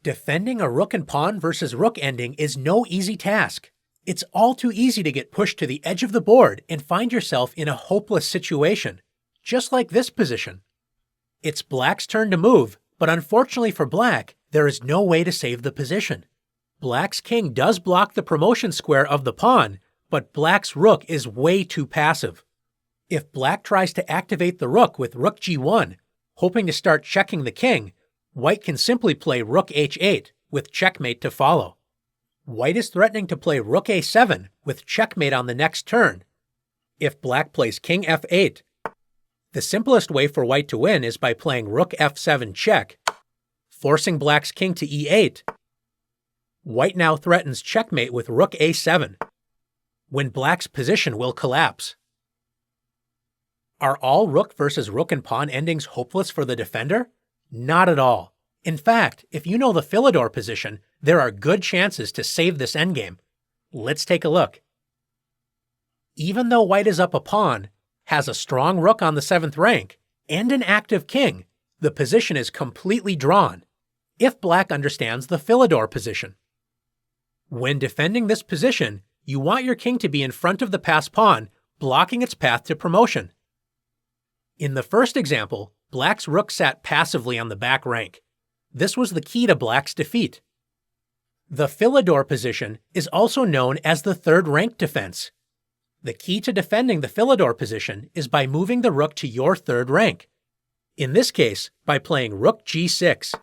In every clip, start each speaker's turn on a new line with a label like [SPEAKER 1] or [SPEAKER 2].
[SPEAKER 1] Defending a rook and pawn versus rook ending is no easy task. It's all too easy to get pushed to the edge of the board and find yourself in a hopeless situation, just like this position. It's Black's turn to move, but unfortunately for Black, there is no way to save the position. Black's king does block the promotion square of the pawn, but Black's rook is way too passive. If Black tries to activate the rook with rook g1, hoping to start checking the king, White can simply play rook h8 with checkmate to follow. White is threatening to play rook a7 with checkmate on the next turn. If Black plays king f8, the simplest way for White to win is by playing rook f7 check, forcing Black's king to e8. White now threatens checkmate with rook a7, when Black's position will collapse. Are all rook versus rook and pawn endings hopeless for the defender? Not at all. In fact, if you know the Philidor position, there are good chances to save this endgame. Let's take a look. Even though White is up a pawn, has a strong rook on the 7th rank, and an active king, the position is completely drawn, if Black understands the Philidor position. When defending this position, you want your king to be in front of the passed pawn, blocking its path to promotion. In the first example, Black's rook sat passively on the back rank. This was the key to Black's defeat. The Philidor position is also known as the 3rd rank defense. The key to defending the Philidor position is by moving the rook to your 3rd rank. In this case, by playing rook g6.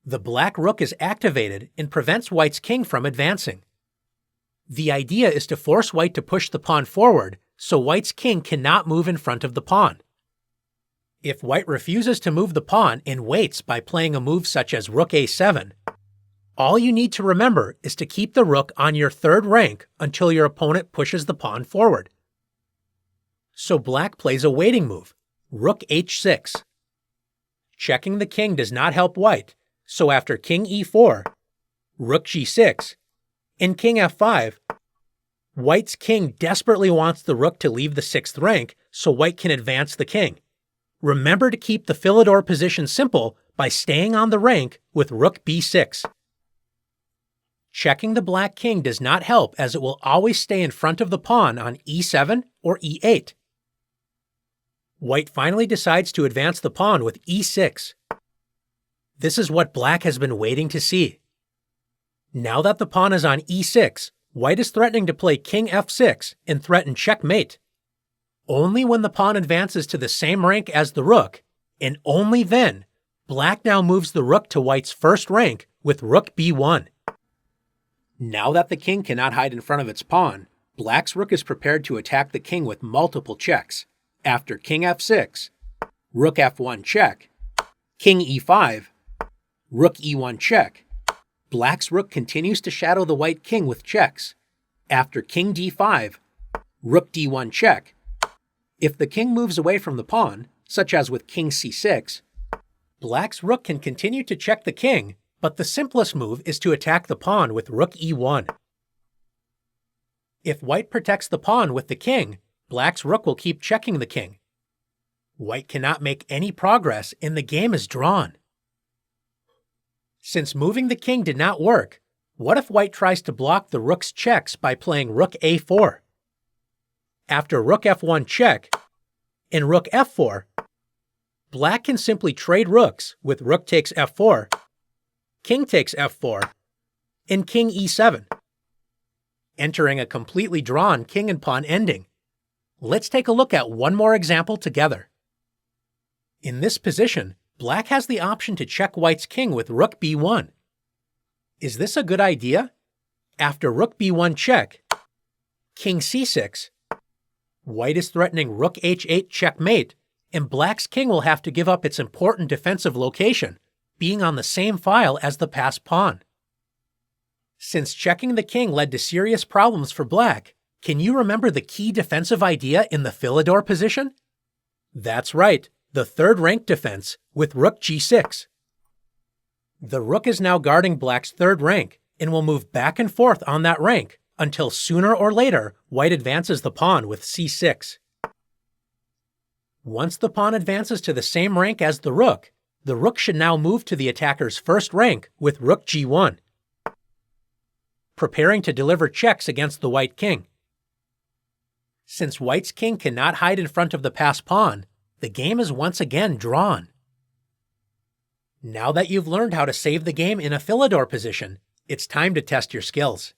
[SPEAKER 1] The black rook is activated and prevents White's king from advancing. The idea is to force White to push the pawn forward so White's king cannot move in front of the pawn. If White refuses to move the pawn and waits by playing a move such as rook a7, all you need to remember is to keep the rook on your 3rd rank until your opponent pushes the pawn forward. So Black plays a waiting move, rook h6. Checking the king does not help White, so after king e4, rook g6, and king f5, White's king desperately wants the rook to leave the 6th rank so White can advance the king. Remember to keep the Philidor position simple by staying on the rank with rook b6. Checking the black king does not help as it will always stay in front of the pawn on e7 or e8. White finally decides to advance the pawn with e6. This is what Black has been waiting to see. Now that the pawn is on e6, White is threatening to play king f6 and threaten checkmate. Only when the pawn advances to the same rank as the rook, and only then, Black now moves the rook to White's 1st rank with rook b1. Now that the king cannot hide in front of its pawn, Black's rook is prepared to attack the king with multiple checks. After king f6, rook f1 check, king e5, rook e1 check. Black's rook continues to shadow the white king with checks. After king d5, rook d1 check. If the king moves away from the pawn, such as with king c6, Black's rook can continue to check the king, but the simplest move is to attack the pawn with rook e1. If White protects the pawn with the king, Black's rook will keep checking the king. White cannot make any progress and the game is drawn. Since moving the king did not work, what if White tries to block the rook's checks by playing rook a4? After rook f1 check and rook f4, Black can simply trade rooks with rook takes f4, king takes f4, and king e7, entering a completely drawn king and pawn ending. Let's take a look at one more example together. In this position, Black has the option to check White's king with rook b1. Is this a good idea? After rook b1 check, king c6, White is threatening rook h8 checkmate, and Black's king will have to give up its important defensive location, being on the same file as the passed pawn. Since checking the king led to serious problems for Black, can you remember the key defensive idea in the Philidor position? That's right, the 3rd rank defense with rook g6. The rook is now guarding Black's 3rd rank and will move back and forth on that rank until sooner or later White advances the pawn with c6. Once the pawn advances to the same rank as the rook, The rook should now move to the attacker's first rank with rook g1, preparing to deliver checks against the white king. Since white's king cannot hide in front of the passed pawn, the game is once again drawn. Now that you've learned how to save the game in a Philidor position, it's time to test your skills.